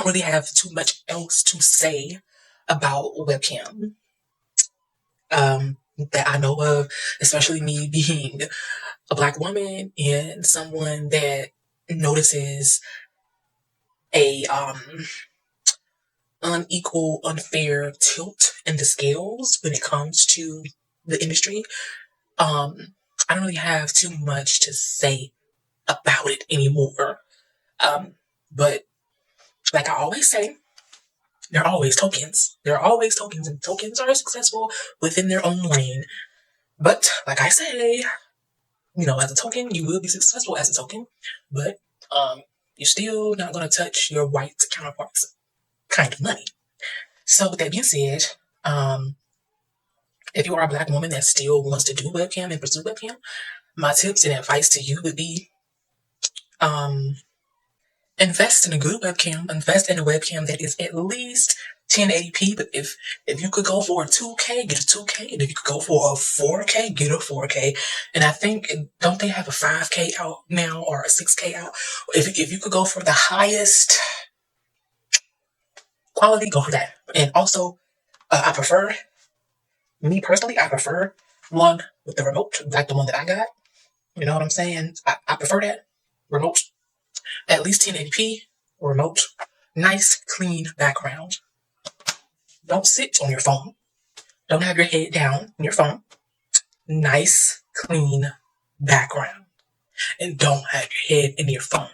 don't really have too much else to say about webcam that I know of, especially me being a Black woman and someone that notices a unequal, unfair tilt in the scales when it comes to the industry. I don't really have too much to say about it anymore. But like I always say, there are always tokens. There are always tokens, and tokens are successful within their own lane. But like I say, as a token, you will be successful as a token, but you're still not gonna touch your white counterparts kind of money. So with that being said, if you are a Black woman that still wants to do webcam and pursue webcam, my tips and advice to you would be invest in a good webcam. Invest in a webcam that is at least 1080p. But if you could go for a 2K, get a 2K. And if you could go for a 4K, get a 4K. And I think, don't they have a 5K out now or a 6K out? If you could go for the highest quality, go for that. And also, me personally, I prefer one with the remote, like the one that I got. You know what I'm saying? I prefer that remote. At least 1080p, remote, nice, clean background. Don't sit on your phone. Don't have your head down on your phone. Nice, clean background. And don't have your head in your phone.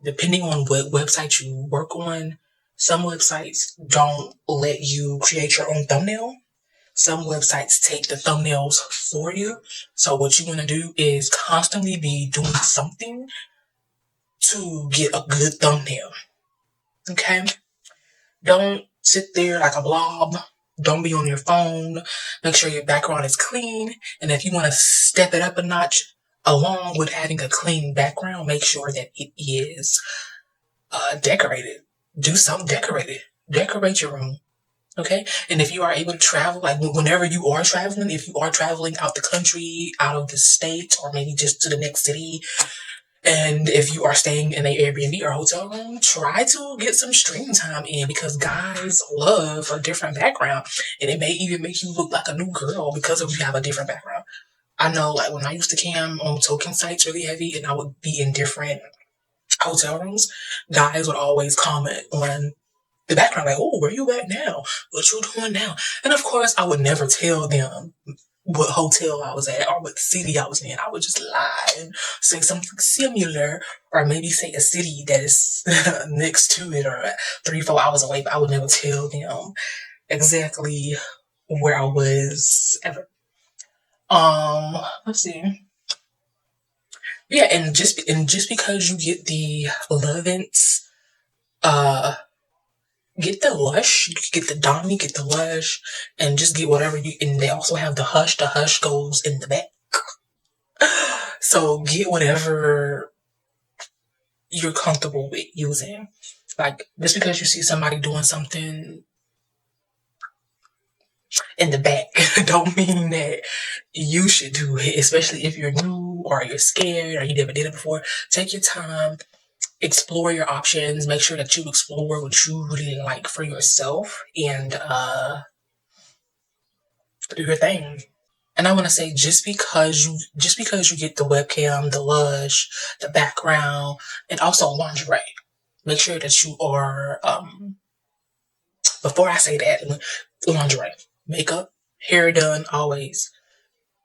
Depending on what website you work on, some websites don't let you create your own thumbnail. Some websites take the thumbnails for you. So what you want to do is constantly be doing something to get a good thumbnail. Okay? Don't sit there like a blob. Don't be on your phone. Make sure your background is clean. And if you want to step it up a notch along with having a clean background, make sure that it is decorated. Do something decorated. Decorate your room. Okay? And if you are able to travel, like whenever you are traveling, if you are traveling out the country, out of the state, or maybe just to the next city, and if you are staying in an Airbnb or hotel room, try to get some screen time in, because guys love a different background. And it may even make you look like a new girl because of you have a different background. I know, like when I used to cam on token sites really heavy and I would be in different hotel rooms, guys would always comment on the background, like, oh, where you at now? What you doing now? And of course, I would never tell them what hotel I was at or what city I was in. I would just lie and say something similar, or maybe say a city that is next to it or 3-4 hours away, but I would never tell them exactly where I was ever. Let's see. Yeah, and just because you get the 11s, get the Lush, you can get the Dommy, get the Lush, and just get whatever and they also have the Hush. The Hush goes in the back. So get whatever you're comfortable with using. Like, just because you see somebody doing something in the back don't mean that you should do it, especially if you're new or you're scared or you never did it before. Take your time. Explore your options. Make sure that you explore what you really like for yourself and do your thing. And I want to say, just because you get the webcam, the Lush, the background, and also lingerie, make sure that you are. Before I say that, lingerie, makeup, hair done, always.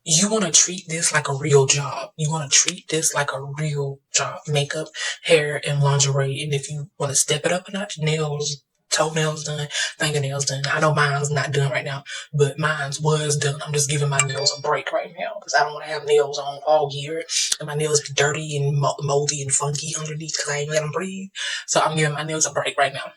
You want to treat this like a real job. You want to treat this like a real job. Makeup, hair, and lingerie. And if you want to step it up a notch, nails, toenails done, fingernails done. I know mine's not done right now, but mine's was done. I'm just giving my nails a break right now because I don't want to have nails on all year and my nails be dirty and moldy and funky underneath because I ain't let them breathe. So I'm giving my nails a break right now.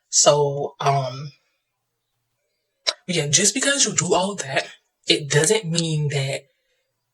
So, yeah, just because you do all of that, it doesn't mean that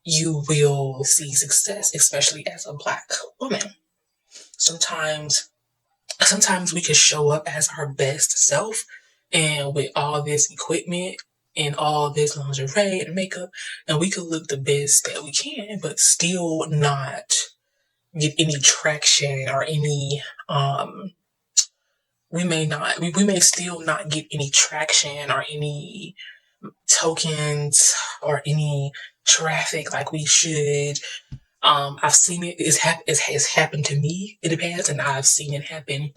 you will see success, especially as a Black woman. Sometimes we can show up as our best self, and with all this equipment and all this lingerie and makeup, and we could look the best that we can, but still not get any traction or any we may still not get any traction or any tokens or any traffic like we should. I've seen it. It has happened to me in the past, and I've seen it happen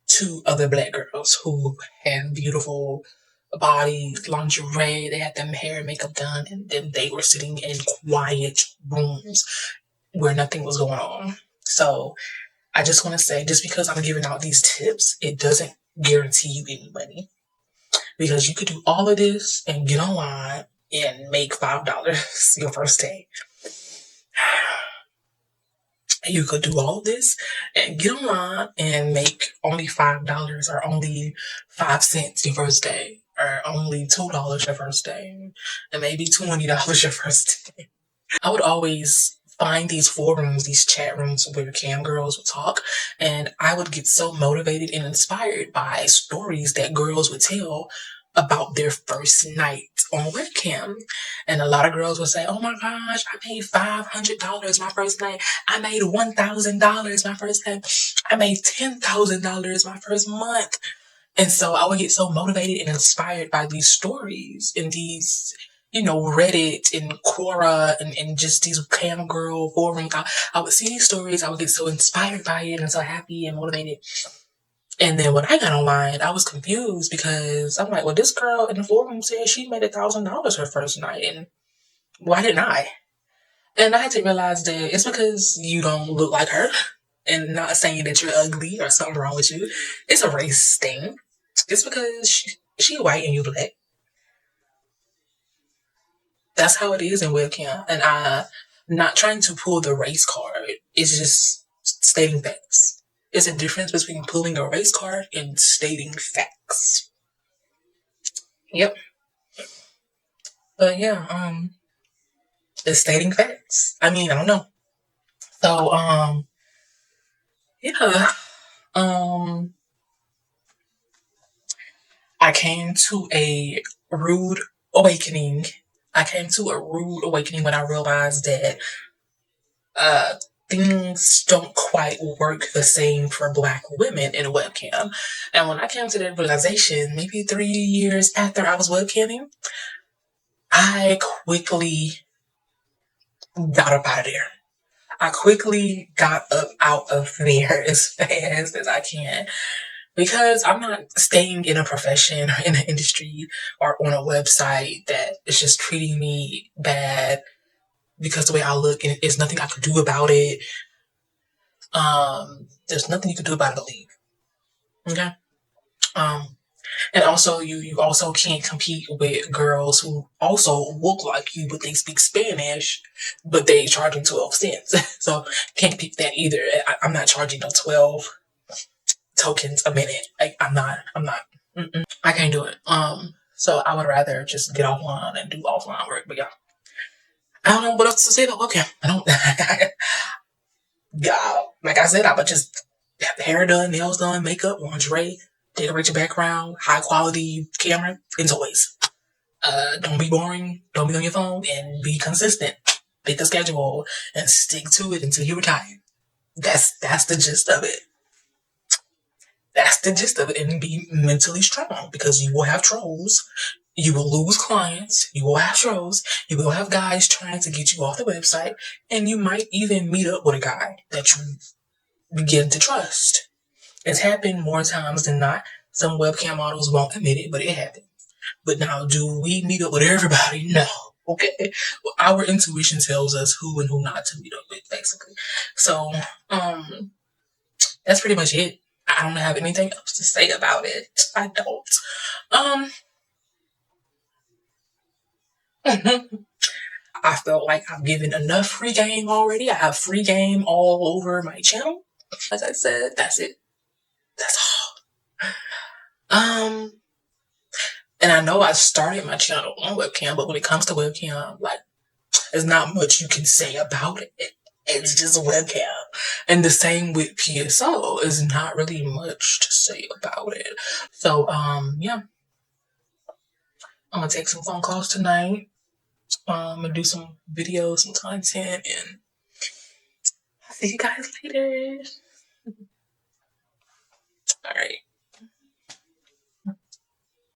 to other black girls who have beautiful bodies, lingerie. They had them hair and makeup done, and then they were sitting in quiet rooms where nothing was going on. So I just want to say, just because I'm giving out these tips, it doesn't guarantee you any money. Because you could do all of this and get online and make $5 your first day. You could do all this and get online and make only $5 or only 5 cents your first day or only $2 your first day and maybe $20 your first day. I would always find these forums, these chat rooms where cam girls would talk, and I would get so motivated and inspired by stories that girls would tell about their first night on webcam. And a lot of girls would say, oh my gosh, I made $500 my first night. I made $1,000 my first night. I made $10,000 my first month. And so I would get so motivated and inspired by these stories and these, Reddit and Quora and just these cam girl forums. I would see these stories. I would get so inspired by it and so happy and motivated. And then when I got online, I was confused because I'm like, well, this girl in the forum said she made $1,000 her first night, and why didn't I? And I had to realize that it's because you don't look like her, and not saying that you're ugly or something wrong with you. It's a race thing. It's because she white and you black. That's how it is in webcam. And I'm not trying to pull the race card. It's just stating facts. It's a difference between pulling a race card and stating facts. Yep. But yeah, it's stating facts. I mean, I don't know. So, yeah. I came to a rude awakening. When I realized that things don't quite work the same for black women in webcam. And when I came to that realization, maybe 3 years after I was webcamming, I quickly got up out of there. I quickly got up out of there as fast as I can. Because I'm not staying in a profession or in an industry or on a website that is just treating me bad because the way I look, and there's nothing I could do about it. There's nothing you can do about it, believe. Okay. And also you also can't compete with girls who also look like you, but they speak Spanish, but they charging 12 cents. So can't compete with that either. I'm not charging no 12 tokens a minute. I'm not. I can't do it. So I would rather just get offline and do offline work. But yeah, I don't know what else to say though. Okay, I don't. Yeah, like I said, I would just have the hair done, nails done, makeup, lingerie, decorate your background, high quality camera, and toys. Don't be boring. Don't be on your phone, and be consistent. Pick a schedule and stick to it until you retire. That's the gist of it. That's the gist of it, and be mentally strong because you will have trolls. You will lose clients. You will have trolls. You will have guys trying to get you off the website, and you might even meet up with a guy that you begin to trust. It's happened more times than not. Some webcam models won't admit it, but it happened. But now, do we meet up with everybody? No. Okay. Well, our intuition tells us who and who not to meet up with, basically. So, that's pretty much it. I don't have anything else to say about it. I don't. I felt like I've given enough free game already. I have free game all over my channel. As I said, that's it. That's all. And I know I started my channel on webcam, but when it comes to webcam, like, there's not much you can say about it. It's just a webcam. And the same with PSO. There's not really much to say about it. So, yeah. I'm gonna take some phone calls tonight. I'm gonna do some videos, some content, and See you guys later.